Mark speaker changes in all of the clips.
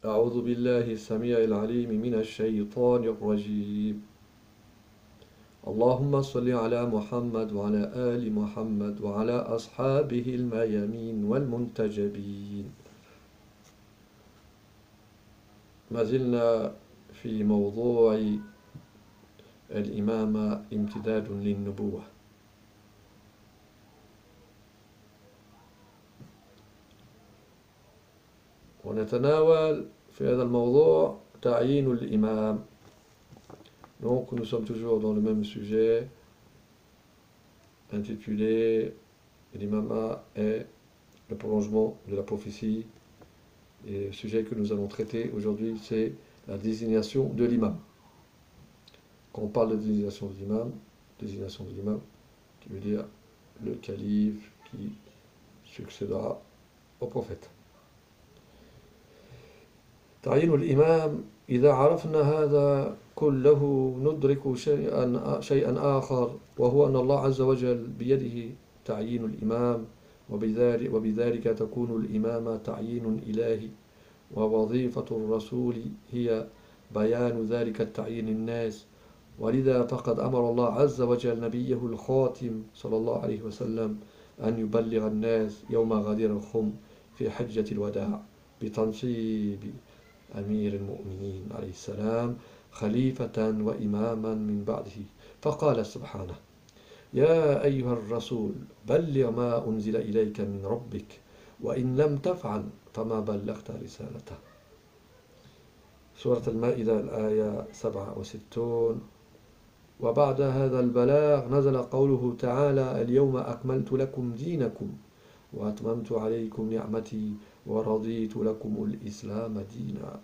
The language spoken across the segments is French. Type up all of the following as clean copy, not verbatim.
Speaker 1: أعوذ بالله السميع العليم من الشيطان الرجيم. اللهم صل على محمد وعلى آل محمد وعلى أصحابه الميامين والمنتجبين. ما زلنا في موضوع الإمامة امتداد للنبوة، ونتناول في هذا الموضوع تعيين الإمام. Donc nous sommes toujours dans le même sujet intitulé l'imama est le prolongement de la prophétie. Et le sujet que nous allons traiter aujourd'hui, c'est la désignation de l'imam. Quand on parle de désignation de l'imam, qui veut dire le calife qui succédera au prophète. تعيين الإمام، إذا عرفنا هذا كله ندرك شيئا آخر، وهو أن الله عز وجل بيده تعيين الإمام، وبذلك تكون الإمامة تعيين إلهي، ووظيفة الرسول هي بيان ذلك التعيين الناس. ولذا فقد أمر الله عز وجل نبيه الخاتم صلى الله عليه وسلم أن يبلغ الناس يوم غدير الخم في حجة الوداع بتنصيب أمير المؤمنين عليه السلام خليفة وإماما من بعده، فقال سبحانه: يا أيها الرسول بلغ ما أنزل إليك من ربك وإن لم تفعل فما بلغت رسالته. سورة المائدة الآية 67. وبعد هذا البلاغ نزل قوله تعالى: اليوم أكملت لكم دينكم وأتممت عليكم نعمتي ورضيت لكم الإسلام دينا.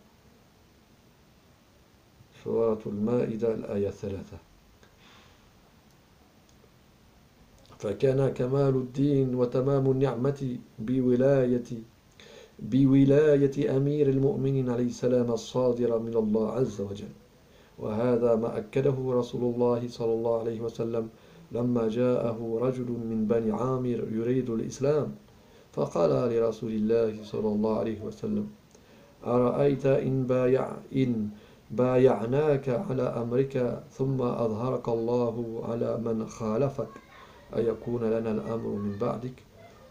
Speaker 1: سورة المائدة الآية 3. فكان كمال الدين وتمام النعمة بولاية أمير المؤمنين عليه السلام الصادرة من الله عز وجل، وهذا ما أكده رسول الله صلى الله عليه وسلم لما جاءه رجل من بني عامر يريد الإسلام، فقال لرسول الله صلى الله عليه وسلم: أرأيت إن بايعناك على أمرك ثم أظهرك الله على من خالفك أيكون لنا الأمر من بعدك؟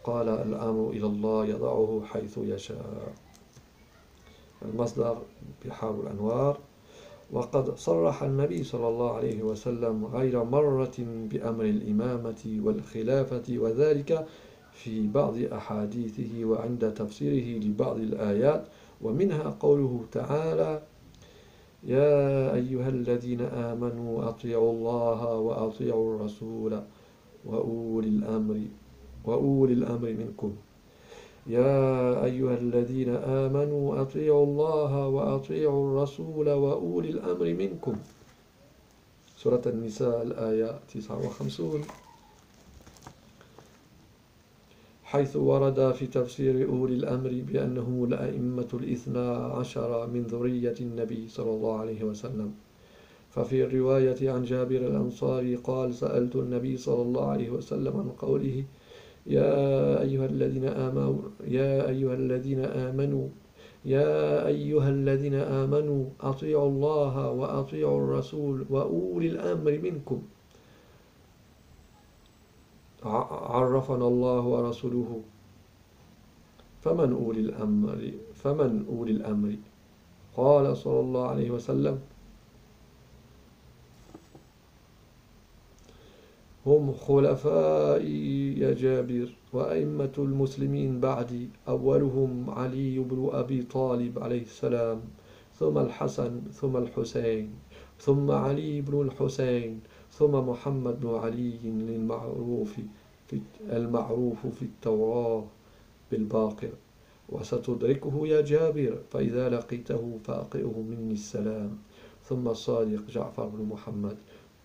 Speaker 1: قال: الأمر إلى الله يضعه حيث يشاء. المصدر بحار الأنوار. وقد صرح النبي صلى الله عليه وسلم غير مرة بأمر الإمامة والخلافة، وذلك في بعض أحاديثه وعند تفسيره لبعض الآيات، ومنها قوله تعالى: يا أيها الذين آمنوا أطيعوا الله وأطيعوا الرسول وأولي الأمر منكم. يا أيها الذين آمنوا أطيعوا الله وأطيعوا الرسول وأولي الأمر منكم. سورة النساء الآية 59. حيث ورد في تفسير أولي الأمر بأنهم الأئمة الإثنى عشر من ذرية النبي صلى الله عليه وسلم. ففي الرواية عن جابر الأنصاري قال: سألت النبي صلى الله عليه وسلم عن قوله: يا أيها الذين آمنوا أطيعوا الله وأطيعوا الرسول وأولي الأمر منكم. عرفنا الله ورسوله فمن أولي الأمر؟ قال صلى الله عليه وسلم: هم خلفائي يا جابر، وأئمة المسلمين بعدي، أولهم علي بن أبي طالب عليه السلام، ثم الحسن، ثم الحسين، ثم علي بن الحسين، ثم محمد بن علي المعروف في التوراة بالباقر. وستدركه يا جابر، فإذا لقيته فأقرئه مني السلام. ثم الصادق جعفر بن محمد،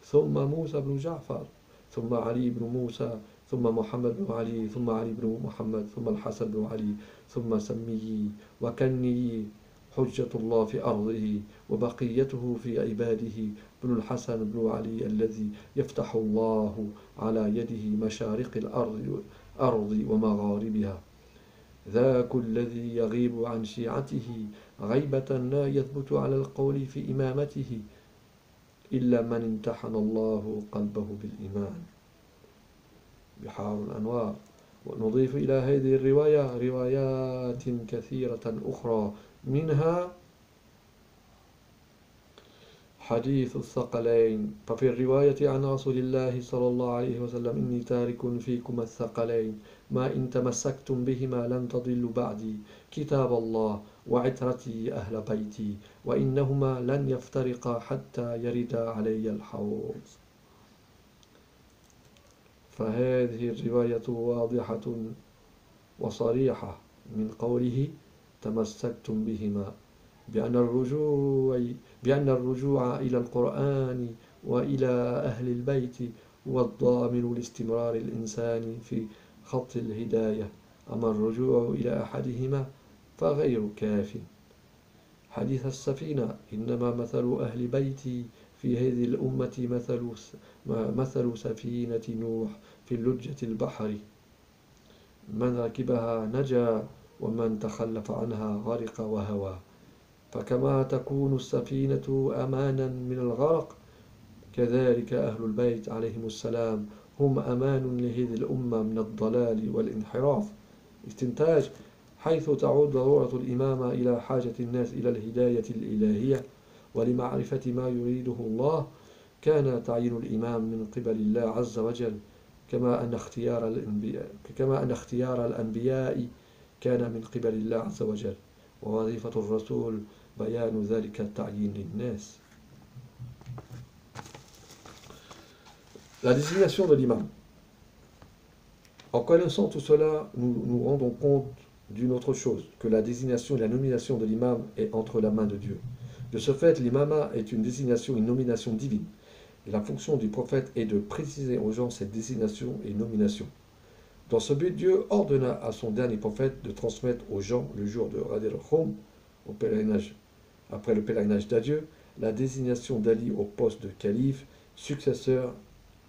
Speaker 1: ثم موسى بن جعفر، ثم علي بن موسى، ثم محمد بن علي، ثم علي بن محمد، ثم الحسن بن علي، ثم سمي وكني حجة الله في أرضه وبقيته في عباده بن الحسن بن علي الذي يفتح الله على يده مشارق الأرض ومغاربها. ذاك الذي يغيب عن شيعته غيبة لا يثبت على القول في إمامته إلا من امتحن الله قلبه بالإيمان. بحار الأنوار. ونضيف إلى هذه الرواية روايات كثيرة أخرى، منها حديث الثقلين. ففي الرواية عن رسول الله صلى الله عليه وسلم: إني تارك فيكم الثقلين ما إن تمسكتم بهما لن تضلوا بعدي، كتاب الله وعترتي أهل بيتي، وإنهما لن يفترقا حتى يردا علي الحوض. فهذه الرواية واضحة وصريحة من قوله تمسكتم بهما، بأن الرجوع إلى القرآن وإلى أهل البيت هو الضامن لاستمرار الإنسان في خط الهداية، أما الرجوع إلى أحدهما فغير كاف. حديث السفينة: إنما مثل أهل بيتي في هذه الأمة مثل سفينة نوح في لجة البحر، من ركبها نجا ومن تخلف عنها غرق وهوى. فكما تكون السفينة أمانا من الغرق، كذلك أهل البيت عليهم السلام هم أمان لهذه الأمة من الضلال والانحراف. استنتاج: حيث تعود ضرورة الإمامة إلى حاجة الناس إلى الهداية الإلهية ولمعرفة ما يريده الله، كان تعيين الإمام من قبل الله عز وجل، كما أن اختيار الأنبياء كان من قبل الله عز وجل، ووظيفة الرسول بيان ذلك التعيين للناس. La désignation de l'imam. En connaissant tout cela, nous nous rendons compte d'une autre chose, que la désignation et la nomination de l'imam est entre la main de Dieu. De ce fait, l'imama est une désignation, une nomination divine. Et la fonction du prophète est de préciser aux gens cette désignation et nomination. Dans ce but, Dieu ordonna à son dernier prophète de transmettre aux gens, le jour de Ghadir al-Khum, au pèlerinage, après le pèlerinage d'adieu, la désignation d'Ali au poste de calife, successeur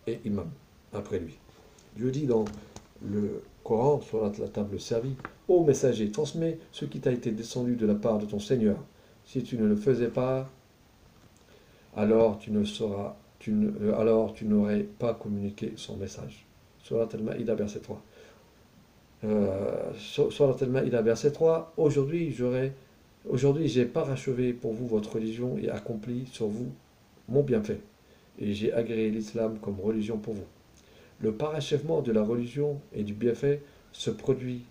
Speaker 1: et imam, après lui. Dieu dit dans le Coran, sur la table servie: Ô messager, transmets ce qui t'a été descendu de la part de ton Seigneur. Si tu ne le faisais pas, alors tu n'aurais pas communiqué son message. Surat al-Ma'idah, verset 3. Surat al-Ma'idah, verset 3. Aujourd'hui, j'ai parachevé pour vous votre religion et accompli sur vous mon bienfait. Et j'ai agréé l'islam comme religion pour vous. Le parachèvement de la religion et du bienfait se produit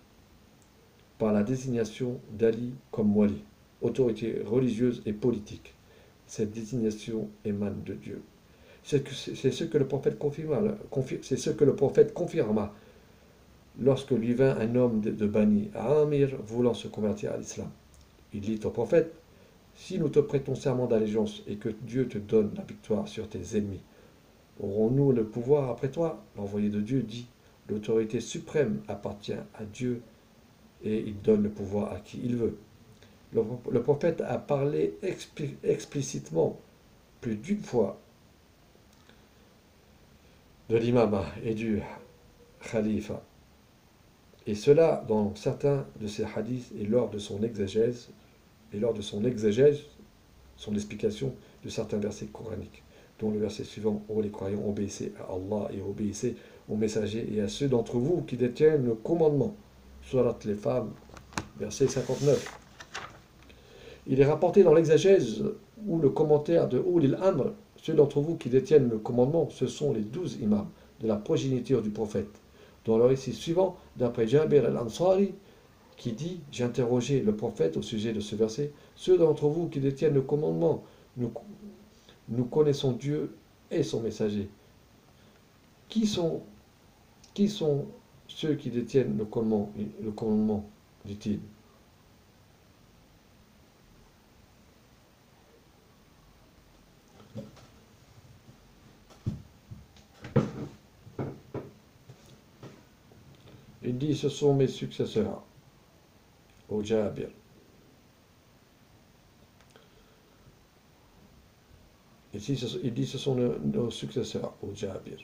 Speaker 1: par la désignation d'Ali comme wali, autorité religieuse et politique. Cette désignation émane de Dieu. C'est ce que le prophète confirma lorsque lui vint un homme de Bani Amir voulant se convertir à l'islam. Il dit au prophète: si nous te prêtons serment d'allégeance et que Dieu te donne la victoire sur tes ennemis, aurons-nous le pouvoir après toi? L'envoyé de Dieu dit: l'autorité suprême appartient à Dieu et il donne le pouvoir à qui il veut. Le prophète a parlé explicitement plus d'une fois de l'imama et du khalifa, et cela dans certains de ses hadiths et lors de son exégèse, son explication de certains versets coraniques, dont le verset suivant: ô les croyants, obéissez à Allah et obéissez aux messagers et à ceux d'entre vous qui détiennent le commandement. Surat les femmes, verset 59. Il est rapporté dans l'exégèse ou le commentaire de Ulil Amr: ceux d'entre vous qui détiennent le commandement, ce sont les 12 imams de la progéniture du prophète. Dans le récit suivant, d'après Jabir al-Ansari, qui dit: j'ai interrogé le prophète au sujet de ce verset, ceux d'entre vous qui détiennent le commandement, nous connaissons Dieu et son messager. Qui sont ceux qui détiennent le commandement, dit-il. Il dit: ce sont mes successeurs, au Jabir. Ici, il dit: ce sont nos successeurs, au Jabir.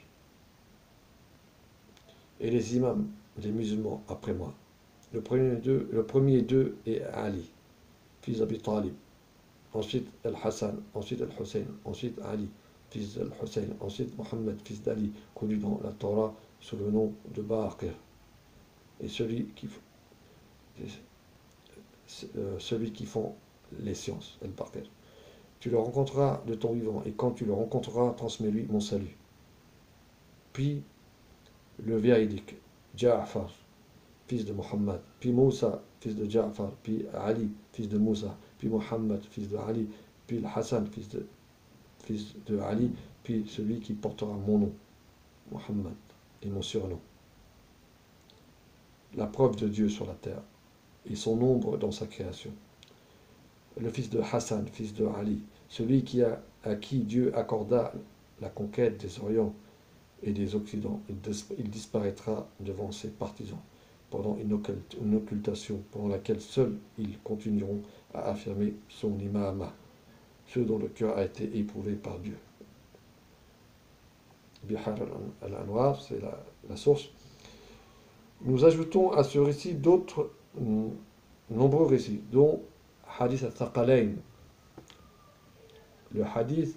Speaker 1: Et les imams, les musulmans, après moi. Le premier d'eux est Ali, fils d'Abi Talib. Ensuite Al-Hassan, ensuite Al-Hussein, ensuite Ali, fils d'Al-Hussein, ensuite Mohammed, fils d'Ali, connu dans la Torah sous le nom de Baqir. Et celui qui font les sciences, Al-Baqir. Tu le rencontreras de ton vivant, et quand tu le rencontreras, transmets-lui mon salut. Puis le véridique, Ja'far, fils de Mohammed, puis Moussa, fils de Ja'far, puis Ali, fils de Moussa, puis Mohammed, fils de Ali, puis Hassan, fils de Ali, puis celui qui portera mon nom, Mohammed, et mon surnom. La preuve de Dieu sur la terre, et son nombre dans sa création. Le fils de Hassan, fils de Ali, celui à qui Dieu accorda la conquête des Orients et des Occidents, il disparaîtra devant ses partisans pendant une occultation pendant laquelle seuls ils continueront à affirmer son imama, ceux dont le cœur a été éprouvé par Dieu. Bihar al-Anwar, c'est la source. Nous ajoutons à ce récit d'autres nombreux récits, dont Hadith al-Thaqalayn, le hadith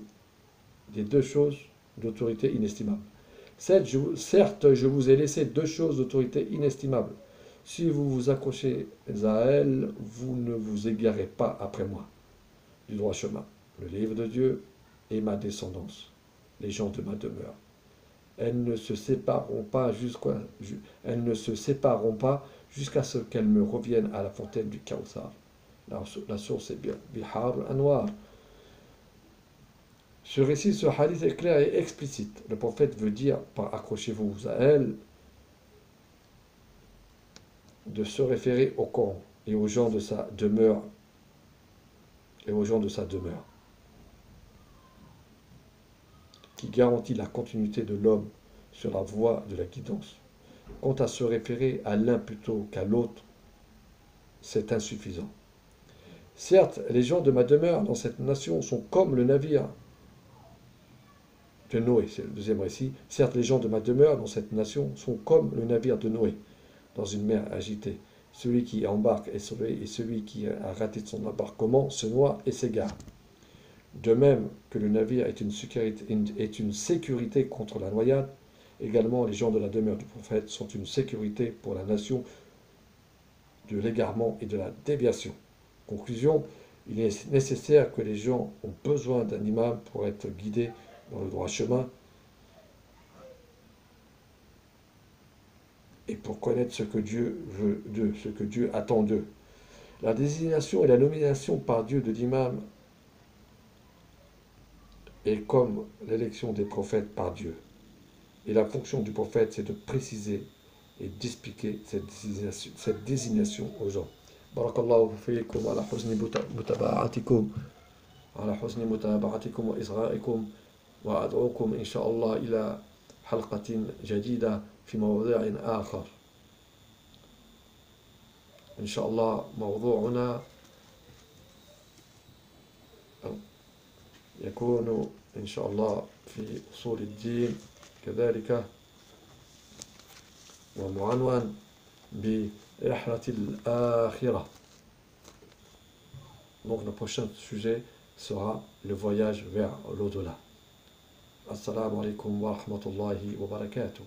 Speaker 1: des deux choses d'autorité inestimable. Certes, je vous ai laissé deux choses d'autorité inestimable. Si vous vous accrochez à elles, vous ne vous égarez pas après moi du droit chemin, le livre de Dieu et ma descendance, les gens de ma demeure. Elles ne se sépareront pas jusqu'à ce qu'elles me reviennent à la fontaine du Kawthar. La source est Bihar al-Anwar. Ce récit, ce hadith est clair et explicite. Le prophète veut dire par accrochez-vous à elle de se référer au Coran et aux gens de sa demeure qui garantit la continuité de l'homme sur la voie de la guidance. Quant à se référer à l'un plutôt qu'à l'autre, c'est insuffisant. Certes, les gens de ma demeure dans cette nation sont comme le navire de Noé, c'est le deuxième récit. Certes, les gens de ma demeure dans cette nation sont comme le navire de Noé, dans une mer agitée. Celui qui embarque est sauvé et celui qui a raté son embarquement se noie et s'égare. De même que le navire est une sécurité contre la noyade, également les gens de la demeure du prophète sont une sécurité pour la nation de l'égarement et de la déviation. Conclusion, il est nécessaire que les gens ont besoin d'un imam pour être guidés dans le droit chemin et pour connaître ce que Dieu veut d'eux, ce que Dieu attend d'eux. La désignation et la nomination par Dieu de l'imam est comme l'élection des prophètes par Dieu. Et la fonction du prophète, c'est de préciser et d'expliquer cette désignation aux gens. Barakallahu fiikum ala husni mutaba'atikum wa isra'ikum wa ad'ukum insha'Allah ila halqatin jadida fi mawdi'in akhar. insha'Allah موضوعنا يكون إن شاء الله في أصول الدين كذلك ومعنون برحلة الآخرة. Donc le prochain sujet sera le voyage vers l'au-delà. Assalamu alaikum wa rahmatullahi wa barakatuh.